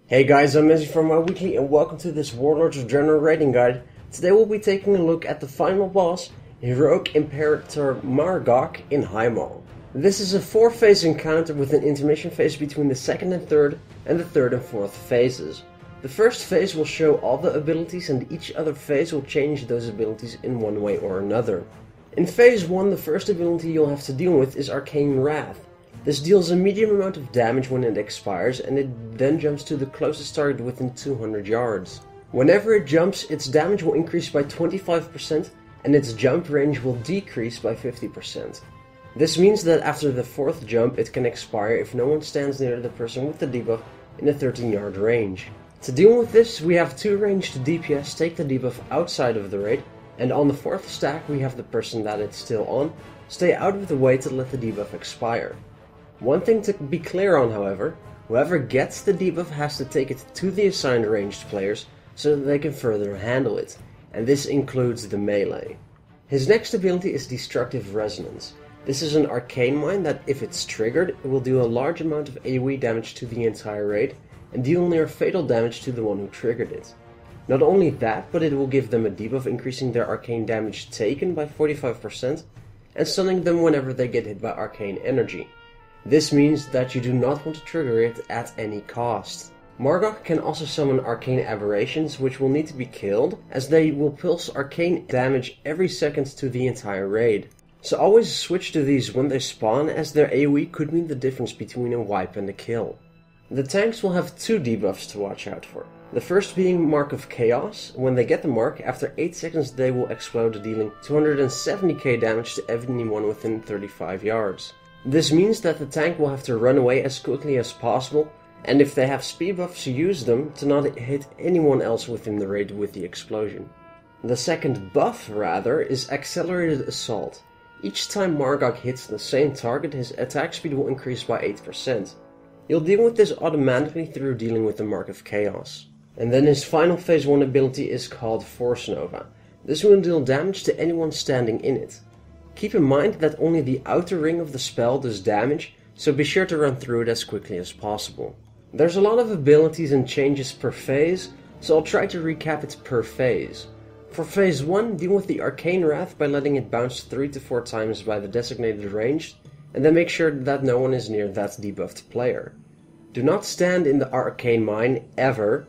Hey guys, I'm Izzy from my weekly and welcome to this Warlords of Draenor raiding guide. Today we'll be taking a look at the final boss, Heroic Imperator Margok in Highmaul. This is a 4-phase encounter with an intermission phase between the second and third, and the third and fourth phases. The first phase will show all the abilities and each other phase will change those abilities in one way or another. In phase 1, the first ability you'll have to deal with is Arcane Wrath. This deals a medium amount of damage when it expires, and it then jumps to the closest target within 200 yards. Whenever it jumps, its damage will increase by 25%, and its jump range will decrease by 50%. This means that after the 4th jump, it can expire if no one stands near the person with the debuff in a 13-yard range. To deal with this, we have 2 ranged DPS take the debuff outside of the raid, and on the 4th stack we have the person that it's still on stay out of the way to let the debuff expire. One thing to be clear on, however, whoever gets the debuff has to take it to the assigned ranged players so that they can further handle it, and this includes the melee. His next ability is Destructive Resonance. This is an arcane mine that, if it's triggered, it will do a large amount of AoE damage to the entire raid, and deal near fatal damage to the one who triggered it. Not only that, but it will give them a debuff increasing their arcane damage taken by 45%, and stunning them whenever they get hit by arcane energy. This means that you do not want to trigger it at any cost. Margok can also summon arcane aberrations, which will need to be killed, as they will pulse arcane damage every second to the entire raid. So always switch to these when they spawn, as their AoE could mean the difference between a wipe and a kill. The tanks will have 2 debuffs to watch out for. The first being Mark of Chaos. When they get the mark, after 8 seconds they will explode, dealing 270k damage to anyone within 35 yards. This means that the tank will have to run away as quickly as possible, and if they have speed buffs, use them to not hit anyone else within the raid with the explosion. The second buff, rather, is Accelerated Assault. Each time Margok hits the same target, his attack speed will increase by 8%. You'll deal with this automatically through dealing with the Mark of Chaos. And then his final phase 1 ability is called Force Nova. This will deal damage to anyone standing in it. Keep in mind that only the outer ring of the spell does damage, so be sure to run through it as quickly as possible. There's a lot of abilities and changes per phase, so I'll try to recap it per phase. For phase 1, deal with the Arcane Wrath by letting it bounce 3 to 4 times by the designated range, and then make sure that no one is near that debuffed player. Do not stand in the Arcane Mine, ever,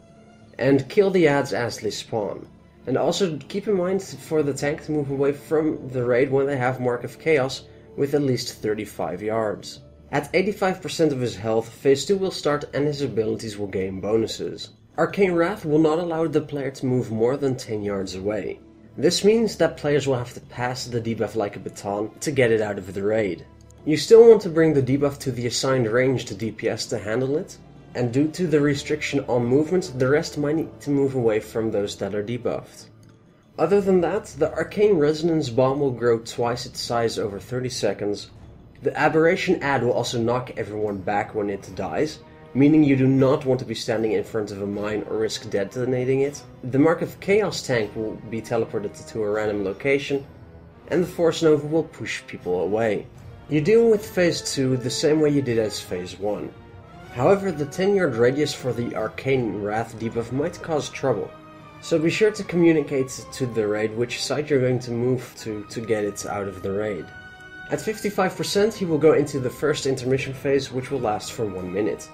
and kill the adds as they spawn. And also keep in mind for the tank to move away from the raid when they have Mark of Chaos with at least 35 yards. At 85% of his health, phase 2 will start and his abilities will gain bonuses. Arcane Wrath will not allow the player to move more than 10 yards away. This means that players will have to pass the debuff like a baton to get it out of the raid. You still want to bring the debuff to the assigned ranged DPS to handle it, and due to the restriction on movement, the rest might need to move away from those that are debuffed. Other than that, the Arcane Resonance bomb will grow twice its size over 30 seconds. The Aberration ad will also knock everyone back when it dies, meaning you do not want to be standing in front of a mine or risk detonating it. The Mark of Chaos tank will be teleported to a random location, and the Force Nova will push people away. You deal with phase 2 the same way you did as phase 1. However, the 10-yard radius for the Arcane Wrath debuff might cause trouble, so be sure to communicate to the raid which side you're going to move to get it out of the raid. At 55%, he will go into the first intermission phase, which will last for 1 minute.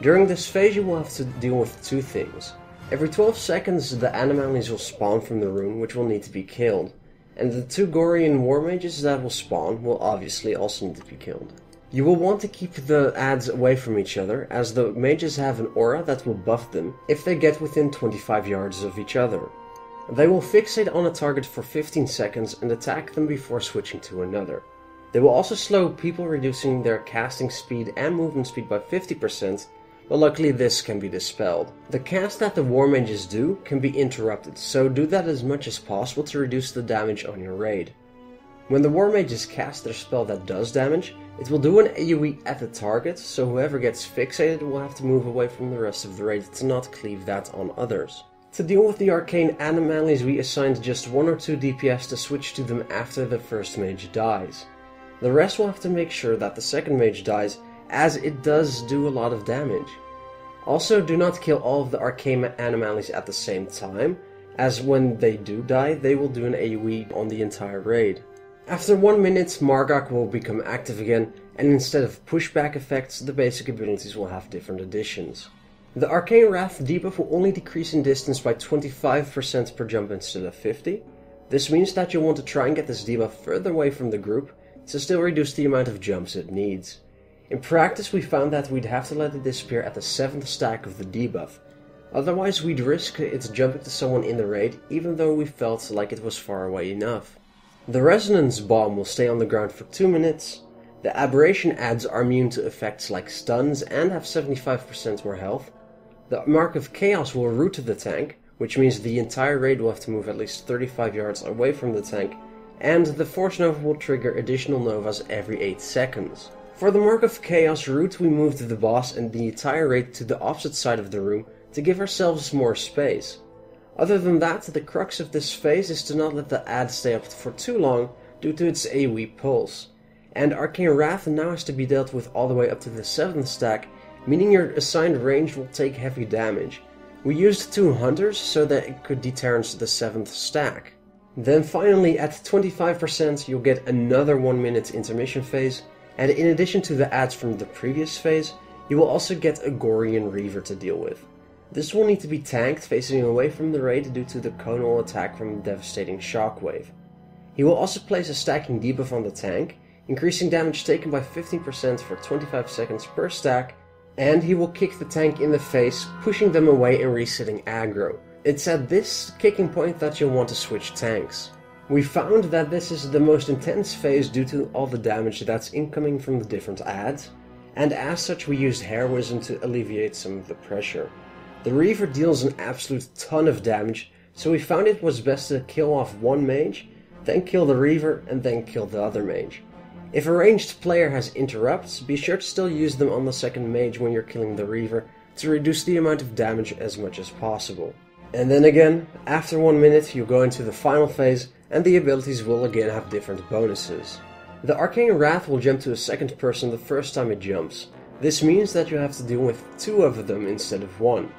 During this phase you will have to deal with 2 things. Every 12 seconds the anomalies will spawn from the room, which will need to be killed, and the 2 Gorian war mages that will spawn will obviously also need to be killed. You will want to keep the adds away from each other, as the mages have an aura that will buff them if they get within 25 yards of each other. They will fixate on a target for 15 seconds and attack them before switching to another. They will also slow people, reducing their casting speed and movement speed by 50%, but luckily this can be dispelled. The cast that the war mages do can be interrupted, so do that as much as possible to reduce the damage on your raid. When the war mages cast their spell that does damage, it will do an AoE at the target, so whoever gets fixated will have to move away from the rest of the raid to not cleave that on others. To deal with the arcane anomalies, we assigned just 1 or 2 DPS to switch to them after the first mage dies. The rest will have to make sure that the second mage dies, as it does do a lot of damage. Also, do not kill all of the arcane anomalies at the same time, as when they do die, they will do an AoE on the entire raid. After 1 minute, Margok will become active again, and instead of pushback effects, the basic abilities will have different additions. The Arcane Wrath debuff will only decrease in distance by 25% per jump instead of 50. This means that you'll want to try and get this debuff further away from the group to still reduce the amount of jumps it needs. In practice, we found that we'd have to let it disappear at the 7th stack of the debuff. Otherwise, we'd risk it jumping to someone in the raid, even though we felt like it was far away enough. The Resonance Bomb will stay on the ground for 2 minutes. The Aberration adds are immune to effects like stuns and have 75% more health. The Mark of Chaos will root the tank, which means the entire raid will have to move at least 35 yards away from the tank, and the Force Nova will trigger additional Novas every 8 seconds. For the Mark of Chaos route, we moved the boss and the entire raid to the opposite side of the room to give ourselves more space. Other than that, the crux of this phase is to not let the ad stay up for too long due to its AoE pulse. And Arcane Wrath now has to be dealt with all the way up to the 7th stack, meaning your assigned range will take heavy damage. We used 2 hunters so that it could deterrence the 7th stack. Then finally at 25% you'll get another 1 minute intermission phase, and in addition to the ads from the previous phase, you will also get a Gorian Reaver to deal with. This will need to be tanked facing away from the raid due to the conal attack from Devastating Shockwave. He will also place a stacking debuff on the tank, increasing damage taken by 15% for 25 seconds per stack, and he will kick the tank in the face, pushing them away and resetting aggro. It's at this kicking point that you'll want to switch tanks. We found that this is the most intense phase due to all the damage that's incoming from the different ads, and as such we used Heroism to alleviate some of the pressure. The Reaver deals an absolute ton of damage, so we found it was best to kill off one mage, then kill the Reaver, and then kill the other mage. If a ranged player has interrupts, be sure to still use them on the second mage when you're killing the Reaver to reduce the amount of damage as much as possible. And then again, after 1 minute you go into the final phase and the abilities will again have different bonuses. The Arcane Wrath will jump to a second person the first time it jumps. This means that you have to deal with 2 of them instead of 1.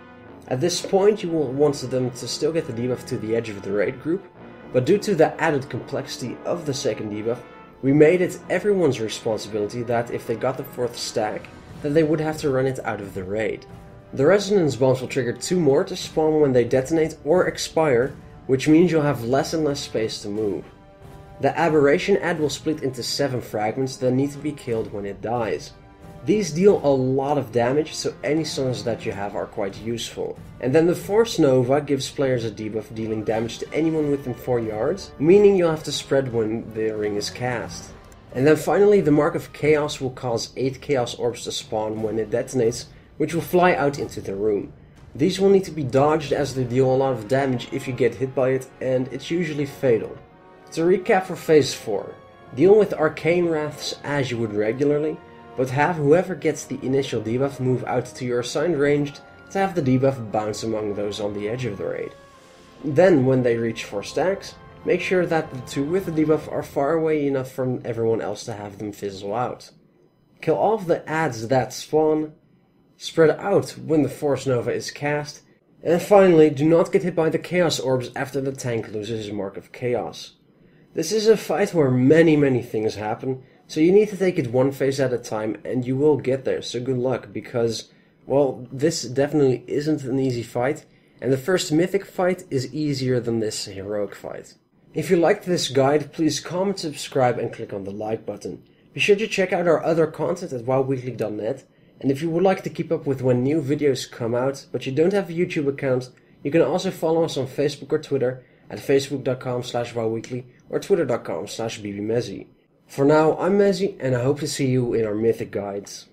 At this point you will want them to still get the debuff to the edge of the raid group, but due to the added complexity of the second debuff, we made it everyone's responsibility that if they got the 4th stack, then they would have to run it out of the raid. The Resonance Bombs will trigger 2 more to spawn when they detonate or expire, which means you'll have less and less space to move. The Aberration ad will split into 7 fragments that need to be killed when it dies. These deal a lot of damage, so any stuns that you have are quite useful. And then the Force Nova gives players a debuff dealing damage to anyone within 4 yards, meaning you'll have to spread when the ring is cast. And then finally the Mark of Chaos will cause 8 Chaos Orbs to spawn when it detonates, which will fly out into the room. These will need to be dodged as they deal a lot of damage if you get hit by it, and it's usually fatal. To recap for Phase 4, deal with Arcane Wraths as you would regularly, but have whoever gets the initial debuff move out to your assigned ranged to have the debuff bounce among those on the edge of the raid. Then, when they reach 4 stacks, make sure that the 2 with the debuff are far away enough from everyone else to have them fizzle out. Kill all of the ads that spawn, spread out when the Force Nova is cast, and finally, do not get hit by the Chaos Orbs after the tank loses his Mark of Chaos. This is a fight where many things happen, so you need to take it one phase at a time, and you will get there, so good luck, because, well, this definitely isn't an easy fight, and the first mythic fight is easier than this heroic fight. If you liked this guide, please comment, subscribe, and click on the like button. Be sure to check out our other content at wowweekly.net, and if you would like to keep up with when new videos come out, but you don't have a YouTube account, you can also follow us on Facebook or Twitter at facebook.com/wowweekly or twitter.com/bbmezzy. For now, I'm Mezzy, and I hope to see you in our mythic guides.